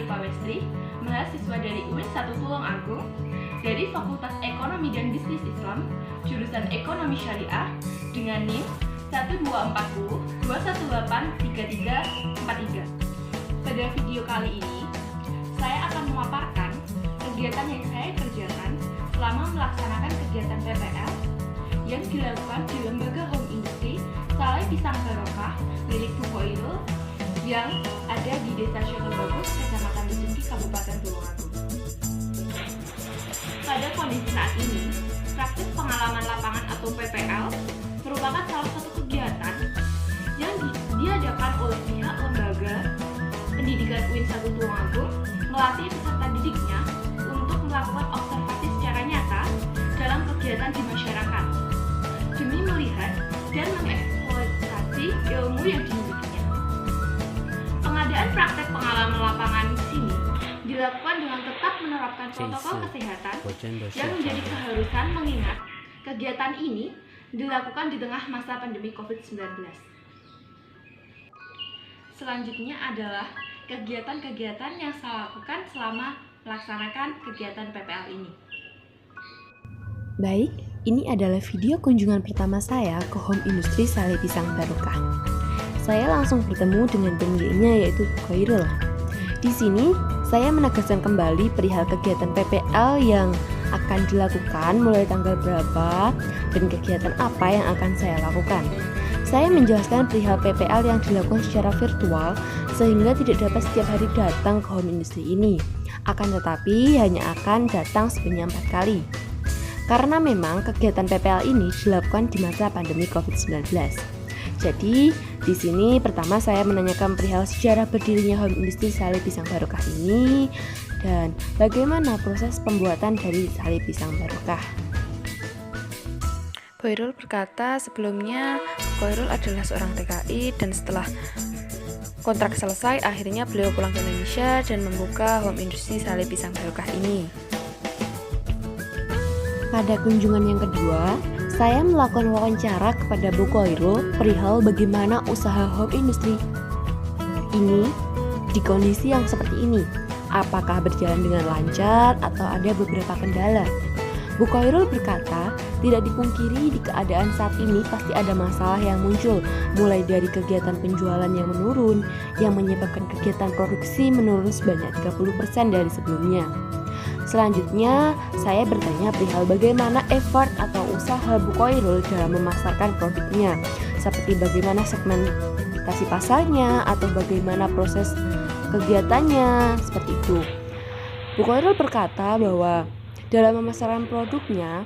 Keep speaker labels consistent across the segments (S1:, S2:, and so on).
S1: Sali Pawestri, mahasiswa dari UIN 1 Tulungagung, dari Fakultas Ekonomi dan Bisnis Islam, jurusan Ekonomi Syariah, dengan NIM 1240 218 3343. Pada video kali ini, saya akan memaparkan kegiatan yang saya kerjakan selama melaksanakan kegiatan PPL yang dilakukan di Lembaga Home Industry Saleh Pisang Barokah milik Bu Khoirul yang ada di Desa Syotobagus, Kecamatan Besuki, Kabupaten Tulungagung. Pada kondisi saat ini, praktik pengalaman lapangan atau PPL merupakan salah satu kegiatan yang diadakan oleh pihak lembaga pendidikan UIN 1 Tulungagung melatih peserta didiknya untuk melakukan observasi secara nyata dalam kegiatan di masyarakat demi melihat dan mengeksploitasi ilmu yang dimilikinya. Pengadaan praktek pengalaman lapangan di sini dilakukan dengan tetap menerapkan protokol kesehatan yang menjadi keharusan mengingat kegiatan ini dilakukan di tengah masa pandemi COVID-19. Selanjutnya adalah kegiatan-kegiatan yang saya lakukan selama melaksanakan kegiatan PPL ini.
S2: Baik, ini adalah video kunjungan pertama saya ke Home Industry Saleh Pisang Barokah. Saya langsung bertemu dengan pemiliknya yaitu Bu Khoirul. Di sini, saya menegaskan kembali perihal kegiatan PPL yang akan dilakukan mulai tanggal berapa dan kegiatan apa yang akan saya lakukan. Saya menjelaskan perihal PPL yang dilakukan secara virtual sehingga tidak dapat setiap hari datang ke Home Industry ini. Akan tetapi hanya akan datang sebanyak 4 kali. Karena memang kegiatan PPL ini dilakukan di masa pandemi COVID-19. Jadi, di sini pertama saya menanyakan perihal sejarah berdirinya Home Industry Saleh Pisang Barokah ini dan bagaimana proses pembuatan dari Saleh Pisang Barokah.
S3: Khoirul berkata sebelumnya Khoirul adalah seorang TKI dan setelah kontrak selesai akhirnya beliau pulang ke Indonesia dan membuka Home Industry Saleh Pisang Barokah ini.
S2: Pada kunjungan yang kedua, saya melakukan wawancara kepada Bu Khoirul perihal bagaimana usaha home industry ini di kondisi yang seperti ini. Apakah berjalan dengan lancar atau ada beberapa kendala? Bu Khoirul berkata, tidak dipungkiri di keadaan saat ini pasti ada masalah yang muncul, mulai dari kegiatan penjualan yang menurun, yang menyebabkan kegiatan produksi menurun sebanyak 30% dari sebelumnya. Selanjutnya, saya bertanya perihal bagaimana effort atau usaha Bu Khoirul dalam memasarkan produknya, seperti bagaimana segmentasi pasarnya atau bagaimana proses kegiatannya, seperti itu. Bu Khoirul berkata bahwa dalam memasarkan produknya,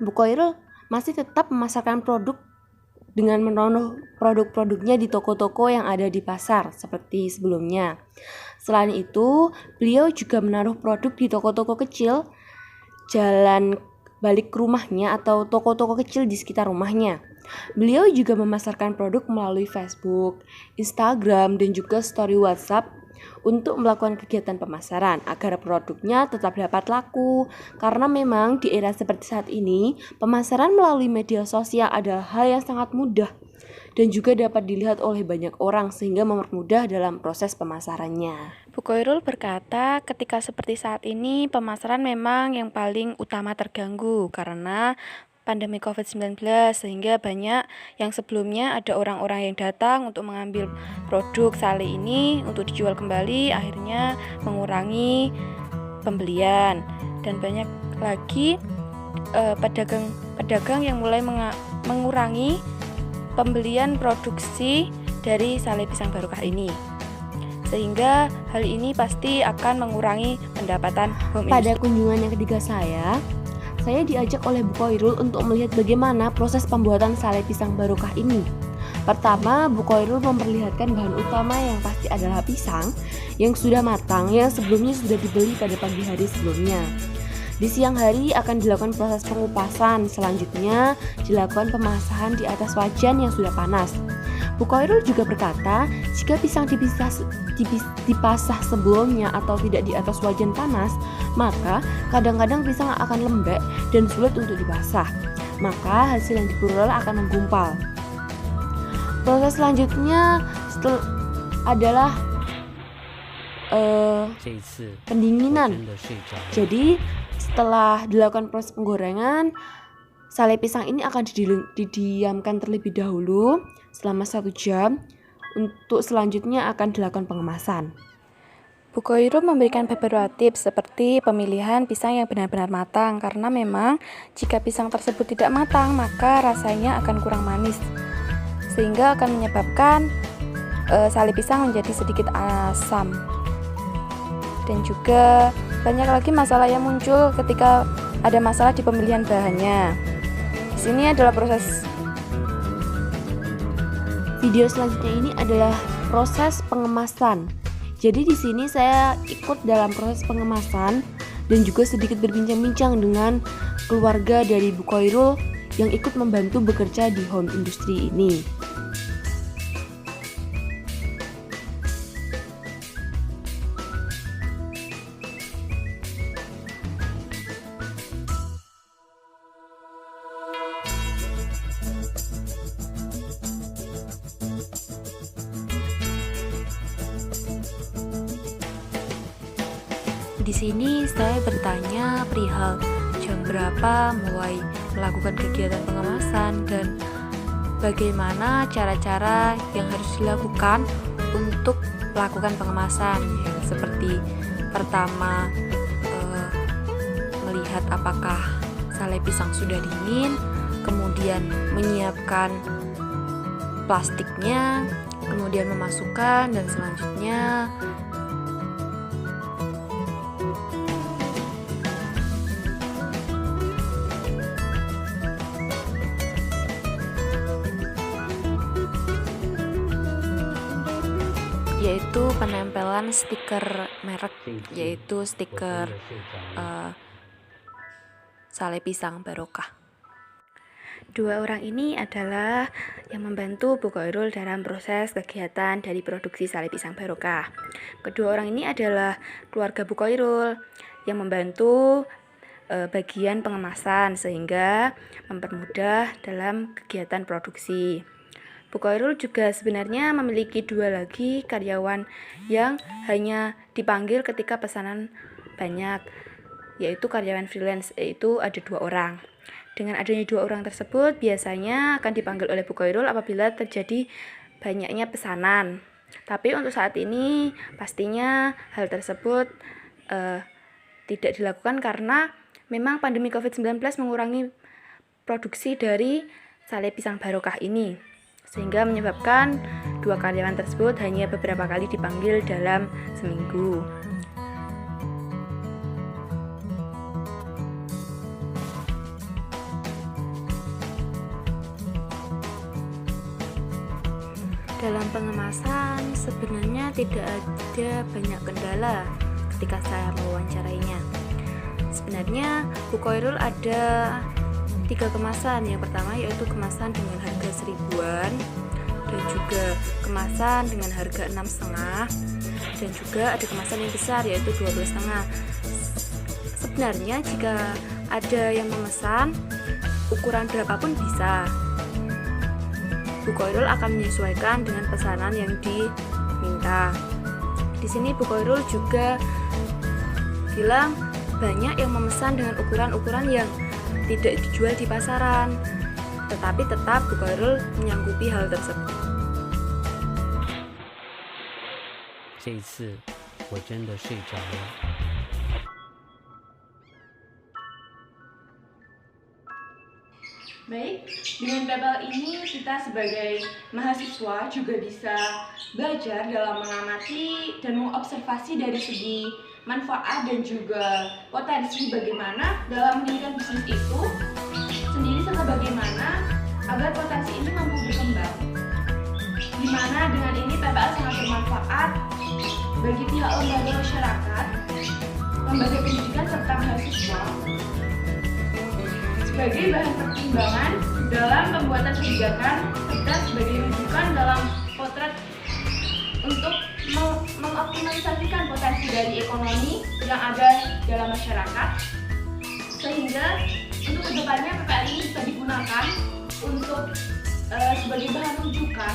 S2: Bu Khoirul masih tetap memasarkan produk dengan menaruh produk-produknya di toko-toko yang ada di pasar seperti sebelumnya. Selain itu, beliau juga menaruh produk di toko-toko kecil jalan balik rumahnya atau toko-toko kecil di sekitar rumahnya. Beliau juga memasarkan produk melalui Facebook, Instagram, dan juga story WhatsApp untuk melakukan kegiatan pemasaran agar produknya tetap dapat laku. Karena memang di era seperti saat ini, pemasaran melalui media sosial adalah hal yang sangat mudah dan juga dapat dilihat oleh banyak orang sehingga mempermudah dalam proses pemasarannya.
S3: Bu Khoirul berkata ketika seperti saat ini pemasaran memang yang paling utama terganggu karena pandemi COVID-19 sehingga banyak yang sebelumnya ada orang-orang yang datang untuk mengambil produk Saleh ini untuk dijual kembali akhirnya mengurangi pembelian dan banyak lagi pedagang yang mulai mengurangi pembelian produksi dari Saleh Pisang Barokah ini sehingga hal ini pasti akan mengurangi pendapatan home industry.
S2: Pada kunjungan yang ketiga saya diajak oleh Bu Khoirul untuk melihat bagaimana proses pembuatan Saleh Pisang Barokah ini. Pertama, Bu Khoirul memperlihatkan bahan utama yang pasti adalah pisang yang sudah matang yang sebelumnya sudah dibeli pada pagi hari sebelumnya. Di siang hari akan dilakukan proses pengupasan, selanjutnya dilakukan pemasahan di atas wajan yang sudah panas. Bu Khoirul juga berkata, jika pisang dipasah sebelumnya atau tidak di atas wajan panas, maka kadang-kadang pisang akan lembek dan sulit untuk dipasah. Maka hasil yang diperoleh akan menggumpal. Proses selanjutnya adalah pendinginan. Jadi setelah dilakukan proses penggorengan, sale pisang ini akan didiamkan terlebih dahulu selama 1 jam. Untuk selanjutnya akan dilakukan pengemasan.
S3: Bu Khoirul memberikan beberapa tips seperti pemilihan pisang yang benar-benar matang, karena memang jika pisang tersebut tidak matang maka rasanya akan kurang manis, sehingga akan menyebabkan sale pisang menjadi sedikit asam. Dan juga banyak lagi masalah yang muncul ketika ada masalah di pemilihan bahannya. Di sini adalah proses.
S2: Video selanjutnya ini adalah proses pengemasan. Jadi di sini saya ikut dalam proses pengemasan dan juga sedikit berbincang-bincang dengan keluarga dari Bu Khoirul yang ikut membantu bekerja di home industry ini. Di sini saya bertanya perihal jam berapa mulai melakukan kegiatan pengemasan dan bagaimana cara-cara yang harus dilakukan untuk melakukan pengemasan. Seperti pertama, melihat apakah sale pisang sudah dingin, kemudian menyiapkan plastiknya, kemudian memasukkan, dan selanjutnya yaitu penempelan stiker merek, yaitu stiker sale pisang barokah. Dua orang ini adalah yang membantu Bu Khoirul dalam proses kegiatan dari produksi sale pisang barokah. Kedua orang ini adalah keluarga Bu Khoirul yang membantu bagian pengemasan sehingga mempermudah dalam kegiatan produksi. Bu Khoirul juga sebenarnya memiliki 2 lagi karyawan yang hanya dipanggil ketika pesanan banyak, yaitu karyawan freelance, yaitu ada 2 orang. Dengan adanya 2 orang tersebut biasanya akan dipanggil oleh Bu Khoirul apabila terjadi banyaknya pesanan. Tapi untuk saat ini pastinya hal tersebut tidak dilakukan karena memang pandemi COVID-19 mengurangi produksi dari sale pisang barokah ini, sehingga menyebabkan 2 karyawan tersebut hanya beberapa kali dipanggil dalam seminggu. Dalam pengemasan sebenarnya tidak ada banyak kendala ketika saya mewawancarainya. Sebenarnya Bu Khoirul ada 3 kemasan. Yang pertama yaitu kemasan dengan harga 1000-an, dan juga kemasan dengan harga 6,5, dan juga ada kemasan yang besar yaitu 12,5. Sebenarnya jika ada yang memesan ukuran berapapun bisa, Bu Khoirul akan menyesuaikan dengan pesanan yang diminta. Di sini Bu Khoirul juga bilang banyak yang memesan dengan ukuran-ukuran yang tidak dijual di pasaran, tetapi tetap Bu Khoirul menyanggupi hal tersebut.
S4: 这一次我真的睡着了。
S1: Baik, dengan PPL ini kita sebagai mahasiswa juga bisa belajar dalam mengamati dan mengobservasi dari segi manfaat dan juga potensi bagaimana dalam mendirikan bisnis itu sendiri, serta bagaimana agar potensi ini mampu berkembang. Di mana dengan ini PPL sangat bermanfaat bagi pihak lembaga masyarakat, lembaga pendidikan serta mahasiswa sebagai bahan pertimbangan dalam pembuatan kebijakan serta sebagai rujukan dalam potret untuk mengoptimalisasikan potensi dari ekonomi yang ada dalam masyarakat, sehingga untuk kedepannya PPL ini bisa digunakan untuk sebagai bahan rujukan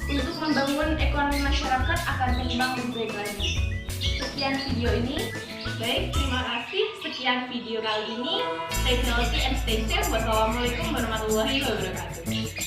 S1: untuk membangun ekonomi masyarakat akan berkembang lebih baik lagi. Sekian video ini. Baik, terima kasih. Sekian video kali ini. Stay healthy and stay safe. Wassalamualaikum warahmatullahi wabarakatuh.